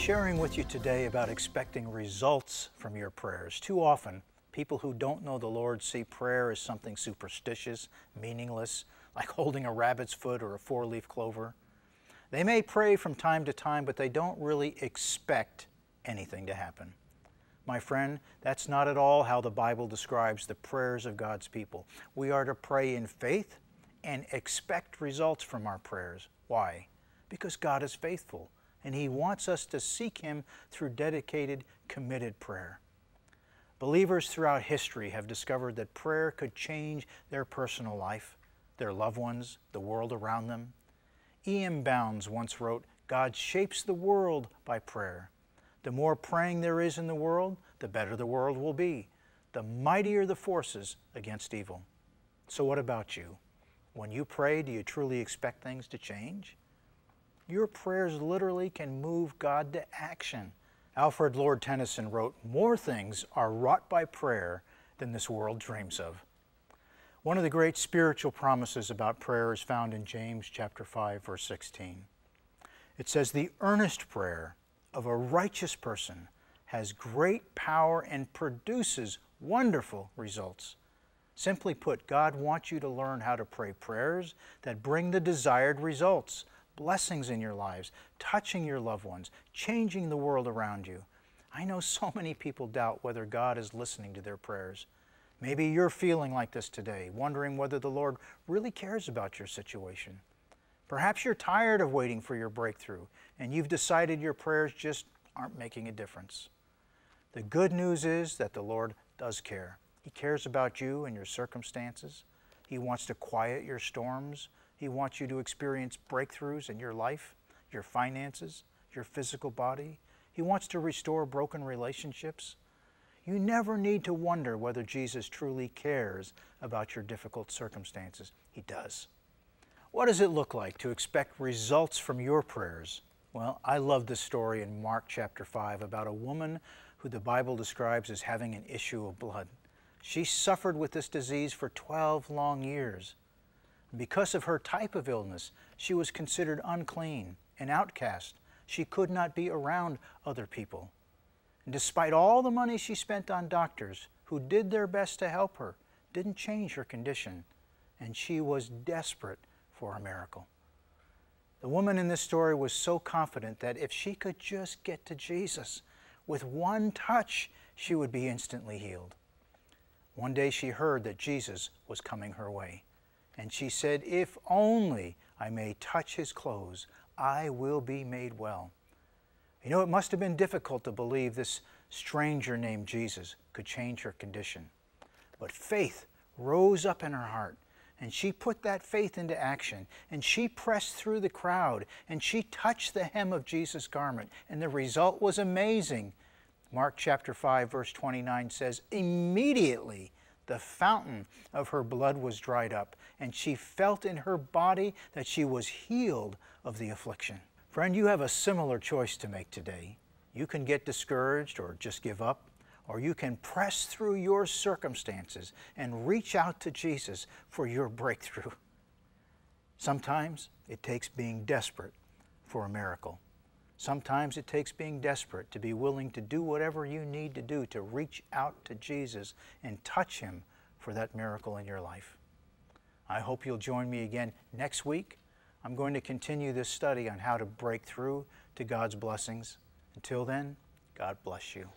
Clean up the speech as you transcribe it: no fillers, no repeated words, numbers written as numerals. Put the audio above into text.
sharing with you today about expecting results from your prayers. Too often, people who don't know the Lord see prayer as something superstitious, meaningless, like holding a rabbit's foot or a four-leaf clover. They may pray from time to time, but they don't really expect anything to happen. My friend, that's not at all how the Bible describes the prayers of God's people. We are to pray in faith and expect results from our prayers. Why? Because God is faithful, and He wants us to seek Him through dedicated, committed prayer. Believers throughout history have discovered that prayer could change their personal life, their loved ones, the world around them. E.M. Bounds once wrote, "God shapes the world by prayer. The more praying there is in the world, the better the world will be. The mightier the forces against evil." So what about you? When you pray, do you truly expect things to change? Your prayers literally can move God to action. Alfred Lord Tennyson wrote, "More things are wrought by prayer than this world dreams of." One of the great spiritual promises about prayer is found in James chapter 5, verse 16. It says, "The earnest prayer of a righteous person has great power and produces wonderful results." Simply put, God wants you to learn how to pray prayers that bring the desired results, blessings in your lives, touching your loved ones, changing the world around you. I know so many people doubt whether God is listening to their prayers. Maybe you're feeling like this today, wondering whether the Lord really cares about your situation. Perhaps you're tired of waiting for your breakthrough, and you've decided your prayers just aren't making a difference. The good news is that the Lord does care. He cares about you and your circumstances. He wants to quiet your storms. He wants you to experience breakthroughs in your life, your finances, your physical body. He wants to restore broken relationships. You never need to wonder whether Jesus truly cares about your difficult circumstances. He does. What does it look like to expect results from your prayers? Well, I love this story in Mark chapter 5 about a woman who the Bible describes as having an issue of blood. She suffered with this disease for 12 long years. Because of her type of illness, she was considered unclean, an outcast. She could not be around other people. And despite all the money she spent on doctors who did their best to help her, didn't change her condition, and she was desperate for a miracle. The woman in this story was so confident that if she could just get to Jesus, with one touch, she would be instantly healed. One day she heard that Jesus was coming her way, and she said, "If only I may touch His clothes, I will be made well." You know, it must have been difficult to believe this stranger named Jesus could change her condition. But faith rose up in her heart, and she put that faith into action, and she pressed through the crowd, and she touched the hem of Jesus' garment, and the result was amazing. Mark chapter 5, verse 29 says, "Immediately the fountain of her blood was dried up, and she felt in her body that she was healed of the affliction." Friend, you have a similar choice to make today. You can get discouraged or just give up, or you can press through your circumstances and reach out to Jesus for your breakthrough. Sometimes it takes being desperate for a miracle. Sometimes it takes being desperate to be willing to do whatever you need to do to reach out to Jesus and touch Him for that miracle in your life. I hope you'll join me again next week. I'm going to continue this study on how to break through to God's blessings. Until then, God bless you.